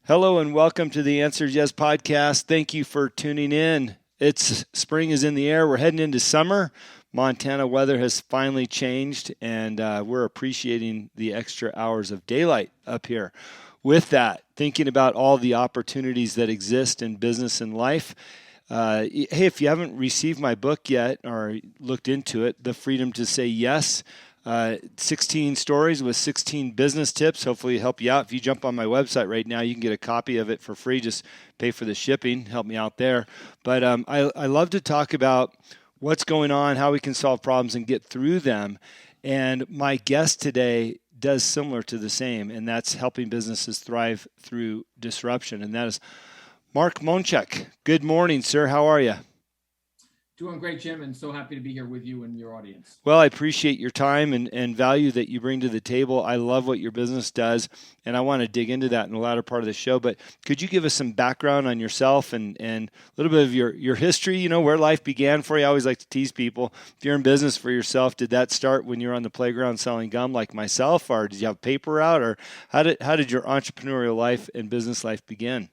Hello and welcome to the Answers Yes podcast. Thank you for tuning in. It's spring is in the air. We're heading into summer. Montana weather has finally changed, and we're appreciating the extra hours of daylight up here. With that, thinking about all the opportunities that exist in business and life. Hey, if you haven't received my book yet or looked into it, The Freedom to Say Yes, 16 stories with 16 business tips. Hopefully help you out. If you jump on my website right now, you can get a copy of it for free. Just pay for the shipping. Help me out there. But I love to talk about what's going on, how we can solve problems and get through them. And my guest today does similar to the same, and that's helping businesses thrive through disruption. And that is Mark Monchek. Good morning, sir. How are you? Doing great, Jim, and so happy to be here with you and your audience. Well, I appreciate your time and value that you bring to the table. I love what your business does, and I want to dig into that in the latter part of the show. But could you give us some background on yourself and a little bit of your history, where life began for you? I always like to tease people. If you're in business for yourself, did that start when you were on the playground selling gum like myself, or did you have paper out, or how did your entrepreneurial life and business life begin?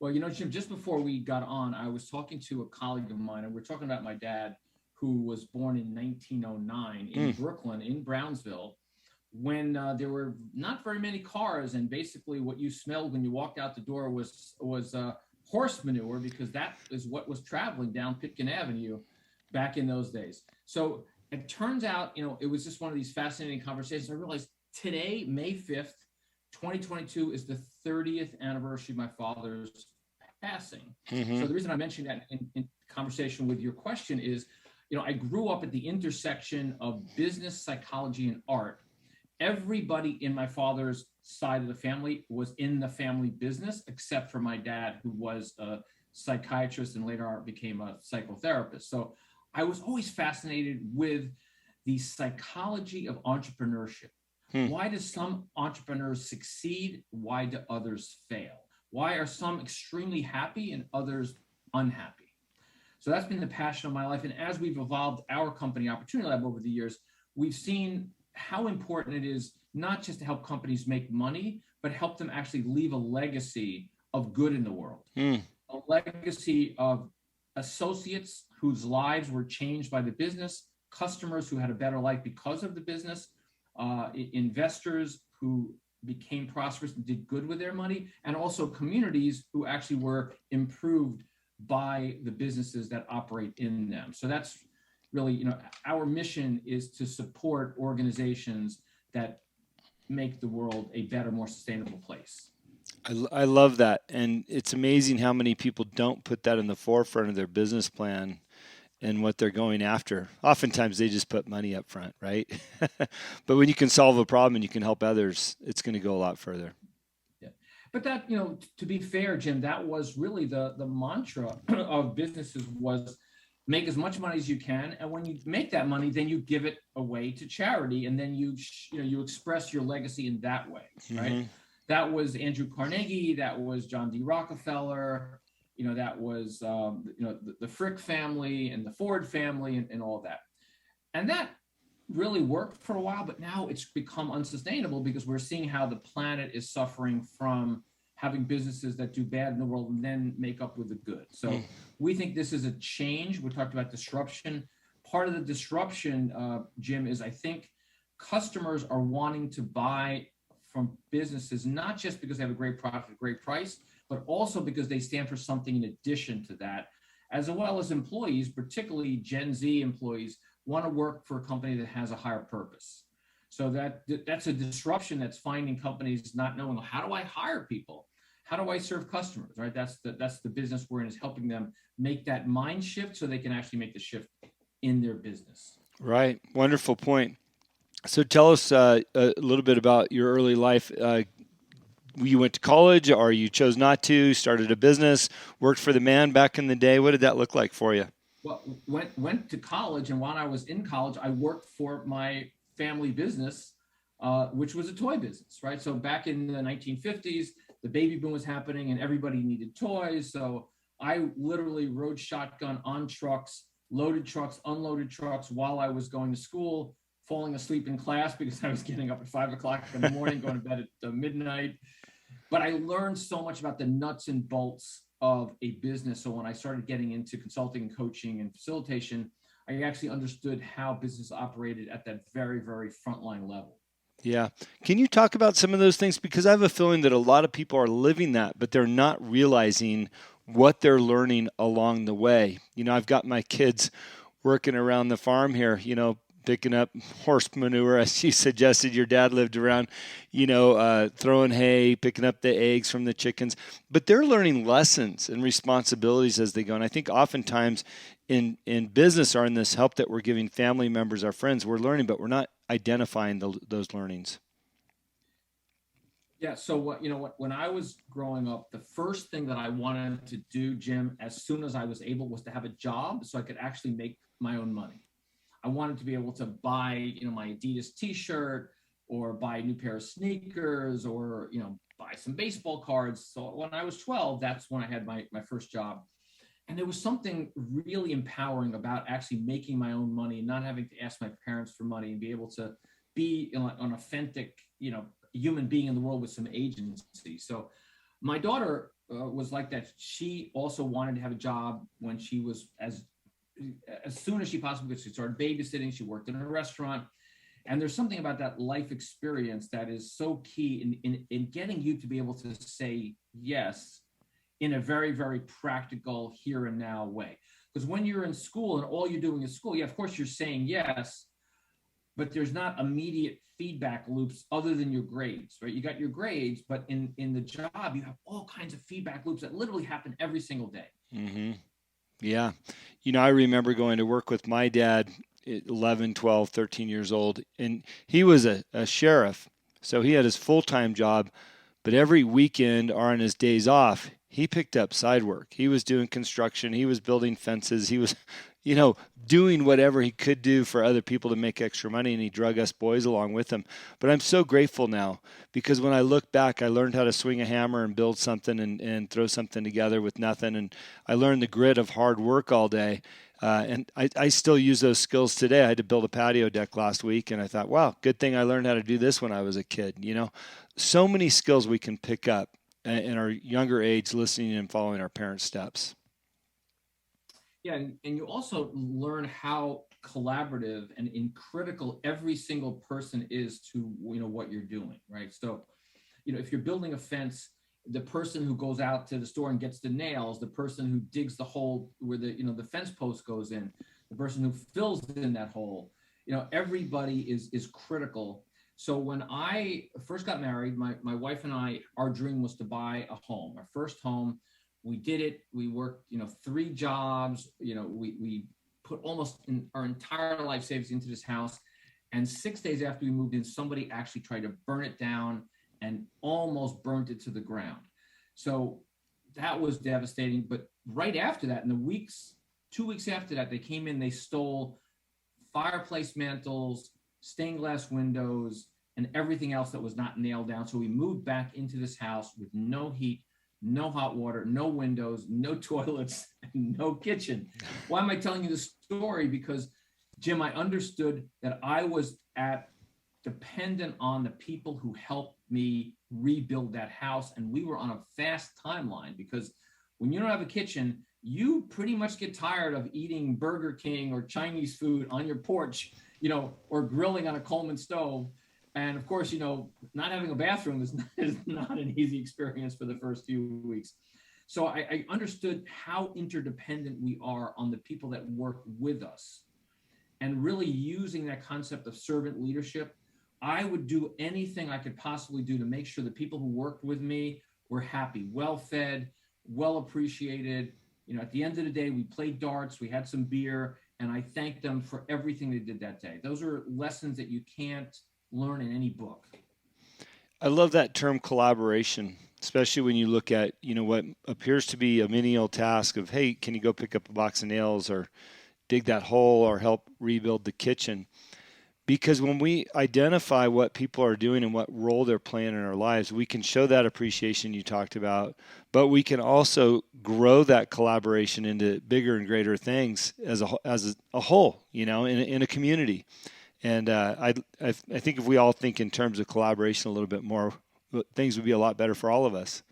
Well, Jim, just before we got on, I was talking to a colleague of mine, and we're talking about my dad, who was born in 1909 in Brooklyn, in Brownsville, when there were not very many cars, and basically what you smelled when you walked out the door was horse manure, because that is what was traveling down Pitkin Avenue back in those days. So it turns out, it was just one of these fascinating conversations. I realized today, May 5th, 2022 is the 30th anniversary of my father's passing. So the reason I mentioned that in conversation with your question is, I grew up at the intersection of business, psychology, and art. Everybody in my father's side of the family was in the family business, except for my dad, who was a psychiatrist and later on became a psychotherapist. So I was always fascinated with the psychology of entrepreneurship. Why do some entrepreneurs succeed? Why do others fail? Why are some extremely happy and others unhappy? So that's been the passion of my life. And as we've evolved our company, Opportunity Lab, over the years, we've seen how important it is not just to help companies make money, but help them actually leave a legacy of good in the world. A legacy of associates whose lives were changed by the business, customers who had a better life because of the business, investors who became prosperous and did good with their money, and also communities who actually were improved by the businesses that operate in them. So that's really, our mission is to support organizations that make the world a better, more sustainable place. I love that. And it's amazing how many people don't put that in the forefront of their business plan and what they're going after. Oftentimes they just put money up front, right? But when you can solve a problem and you can help others, it's going to go a lot further. Yeah. But that, to be fair, Jim, that was really the mantra of businesses was make as much money as you can. And when you make that money, then you give it away to charity. And then you express your legacy in that way, right? That was Andrew Carnegie. That was John D. Rockefeller. That was, the Frick family and the Ford family and all that. And that really worked for a while, but now it's become unsustainable because we're seeing how the planet is suffering from having businesses that do bad in the world and then make up with the good. So we think this is a change. We talked about disruption. Part of the disruption, Jim, is I think customers are wanting to buy from businesses, not just because they have a great product at a great price, but also because they stand for something in addition to that, as well as employees, particularly Gen Z employees, want to work for a company that has a higher purpose. So that's a disruption that's finding companies not knowing, how do I hire people? How do I serve customers, right? That's the business we're in, is helping them make that mind shift so they can actually make the shift in their business. Right. Wonderful point. So tell us a little bit about your early life. You went to college, or you chose not to, started a business, worked for the man back in the day. What did that look like for you? Well, went to college, and while I was in college, I worked for my family business, which was a toy business, right? So back in the 1950s, the baby boom was happening and everybody needed toys. So I literally rode shotgun on trucks, loaded trucks, unloaded trucks while I was going to school, falling asleep in class because I was getting up at 5 o'clock in the morning, going to bed at midnight. But I learned so much about the nuts and bolts of a business. So when I started getting into consulting and coaching and facilitation, I actually understood how business operated at that very, very frontline level. Yeah. Can you talk about some of those things? Because I have a feeling that a lot of people are living that, but they're not realizing what they're learning along the way. I've got my kids working around the farm here, picking up horse manure, as you suggested. Your dad lived around, throwing hay, picking up the eggs from the chickens. But they're learning lessons and responsibilities as they go. And I think oftentimes in business or in this help that we're giving family members, our friends, we're learning, but we're not identifying those learnings. Yeah. So when I was growing up, the first thing that I wanted to do, Jim, as soon as I was able, was to have a job so I could actually make my own money. I wanted to be able to buy, my Adidas t-shirt or buy a new pair of sneakers or, buy some baseball cards. So when I was 12, that's when I had my first job. And there was something really empowering about actually making my own money, not having to ask my parents for money, and be able to be an authentic, human being in the world with some agency. So my daughter was like that. She also wanted to have a job when she was as soon as she possibly could. She started babysitting. She worked in a restaurant. And there's something about that life experience that is so key in getting you to be able to say yes in a very, very practical here and now way. Because when you're in school and all you're doing is school, yeah, of course you're saying yes, but there's not immediate feedback loops other than your grades, right? You got your grades, but in the job, you have all kinds of feedback loops that literally happen every single day. Mm-hmm. Yeah. I remember going to work with my dad at 11, 12, 13 years old, and he was a sheriff. So he had his full-time job, but every weekend or on his days off, he picked up side work. He was doing construction. He was building fences. He was, doing whatever he could do for other people to make extra money, and he drug us boys along with him. But I'm so grateful now because when I look back, I learned how to swing a hammer and build something and throw something together with nothing. And I learned the grit of hard work all day. And I still use those skills today. I had to build a patio deck last week, and I thought, wow, good thing I learned how to do this when I was a kid. So many skills we can pick up in our younger age, listening and following our parents' steps. Yeah, and you also learn how collaborative and critical every single person is to what you're doing, right? So, if you're building a fence, the person who goes out to the store and gets the nails, the person who digs the hole where the fence post goes in, the person who fills in that hole, everybody is critical. So when I first got married, my wife and I, our dream was to buy a home, our first home. We did it. We worked, 3 jobs. We put almost our entire life savings into this house. And 6 days after we moved in, somebody actually tried to burn it down and almost burnt it to the ground. So that was devastating. But right after that, in the 2 weeks after that, they came in, they stole fireplace mantles, stained glass windows, and everything else that was not nailed down. So we moved back into this house with no heat, no hot water, no windows, no toilets, and no kitchen. Why am I telling you this story? Because, Jim, I understood that I was dependent on the people who helped me rebuild that house. And we were on a fast timeline because when you don't have a kitchen, you pretty much get tired of eating Burger King or Chinese food on your porch, or grilling on a Coleman stove. And of course, not having a bathroom is not an easy experience for the first few weeks. So I understood how interdependent we are on the people that work with us, and really using that concept of servant leadership. I would do anything I could possibly do to make sure the people who worked with me were happy, well-fed, well appreciated. At the end of the day, we played darts, we had some beer, and I thanked them for everything they did that day. Those are lessons that you can't learn in any book. I love that term collaboration, especially when you look at, what appears to be a menial task of, hey, can you go pick up a box of nails or dig that hole or help rebuild the kitchen? Because when we identify what people are doing and what role they're playing in our lives, we can show that appreciation you talked about, but we can also grow that collaboration into bigger and greater things as a whole, in a community. And I think if we all think in terms of collaboration a little bit more, things would be a lot better for all of us.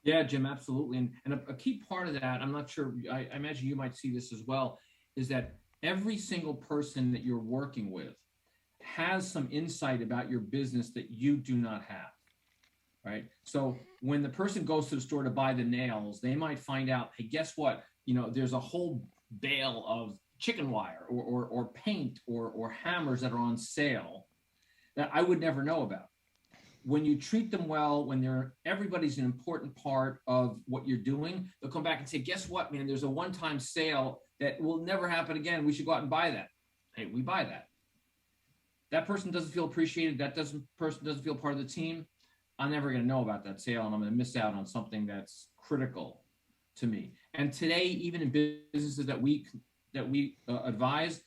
Yeah, Jim, absolutely. And a key part of that, I'm not sure, I imagine you might see this as well, is that every single person that you're working with has some insight about your business that you do not have, right? So when the person goes to the store to buy the nails, they might find out, hey, guess what? There's a whole bale of chicken wire or paint or hammers that are on sale that I would never know about. When you treat them well, when everybody's an important part of what you're doing, they'll come back and say, guess what, man, there's a one-time sale that will never happen again. We should go out and buy that. Hey, we buy that. That person doesn't feel appreciated. Person doesn't feel part of the team. I'm never going to know about that sale, and I'm going to miss out on something that's critical to me. And today, even in businesses that we advise,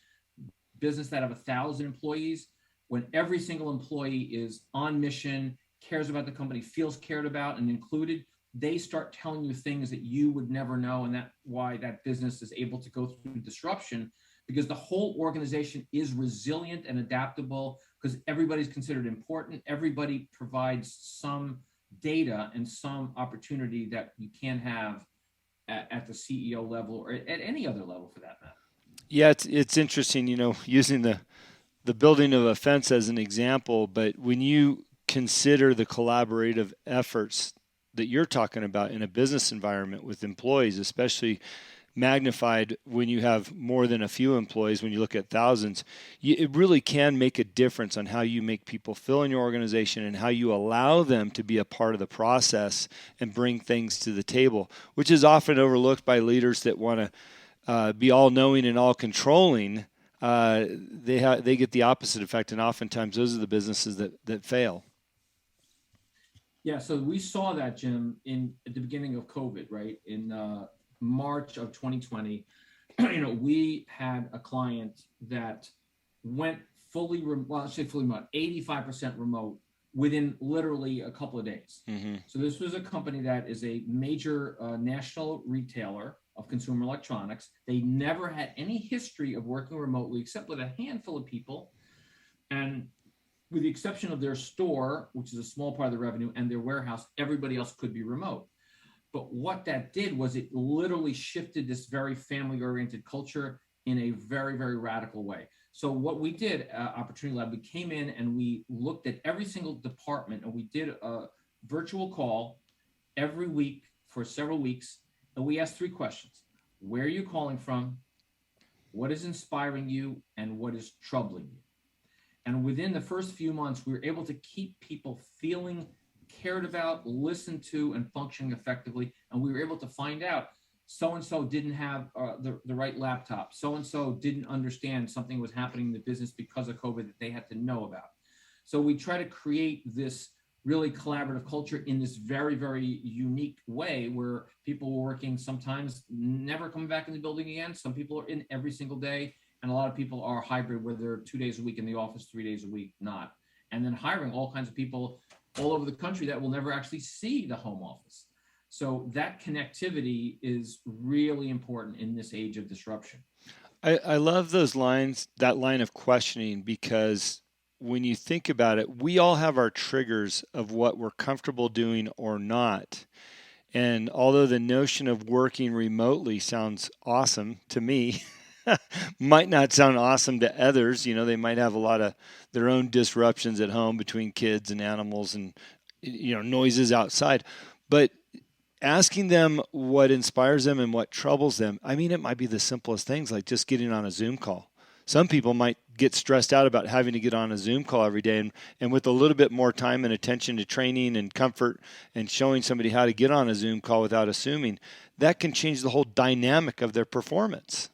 business that have 1,000 employees, when every single employee is on mission, cares about the company, feels cared about and included, they start telling you things that you would never know. And that's why that business is able to go through disruption, because the whole organization is resilient and adaptable, because everybody's considered important. Everybody provides some data and some opportunity that you can't have at the CEO level or at any other level for that matter. Yeah, it's interesting, using the building of a fence as an example, but when you consider the collaborative efforts that you're talking about in a business environment with employees, especially magnified when you have more than a few employees, when you look at thousands, it really can make a difference on how you make people feel in your organization and how you allow them to be a part of the process and bring things to the table, which is often overlooked by leaders that want to be all-knowing and all-controlling. They get the opposite effect, and oftentimes those are the businesses that fail. Yeah, so we saw that, Jim, at the beginning of COVID, right? In March of 2020, we had a client that went fully remote, 85% remote within literally a couple of days. Mm-hmm. So this was a company that is a major national retailer of consumer electronics. They never had any history of working remotely except with a handful of people. And with the exception of their store, which is a small part of the revenue, and their warehouse, everybody else could be remote. But what that did was it literally shifted this very family-oriented culture in a very, very radical way. So what we did, Opportunity Lab, we came in and we looked at every single department, and we did a virtual call every week for several weeks. And we asked 3 questions. Where are you calling from? What is inspiring you? And what is troubling you? And within the first few months, we were able to keep people feeling cared about, listened to, and functioning effectively. And we were able to find out so-and-so didn't have the right laptop. So-and-so didn't understand something was happening in the business because of COVID that they had to know about. So we try to create this really collaborative culture in this very, very unique way where people were working sometimes never coming back in the building again. Some people are in every single day. And a lot of people are hybrid where they're 2 days a week in the office, 3 days a week not. And then hiring all kinds of people all over the country that will never actually see the home office. So that connectivity is really important in this age of disruption. I love those lines, that line of questioning, because when you think about it, we all have our triggers of what we're comfortable doing or not. And although the notion of working remotely sounds awesome to me, might not sound awesome to others. They might have a lot of their own disruptions at home between kids and animals and, noises outside. But asking them what inspires them and what troubles them, it might be the simplest things, like just getting on a Zoom call. Some people might get stressed out about having to get on a Zoom call every day. And with a little bit more time and attention to training and comfort and showing somebody how to get on a Zoom call without assuming, that can change the whole dynamic of their performance.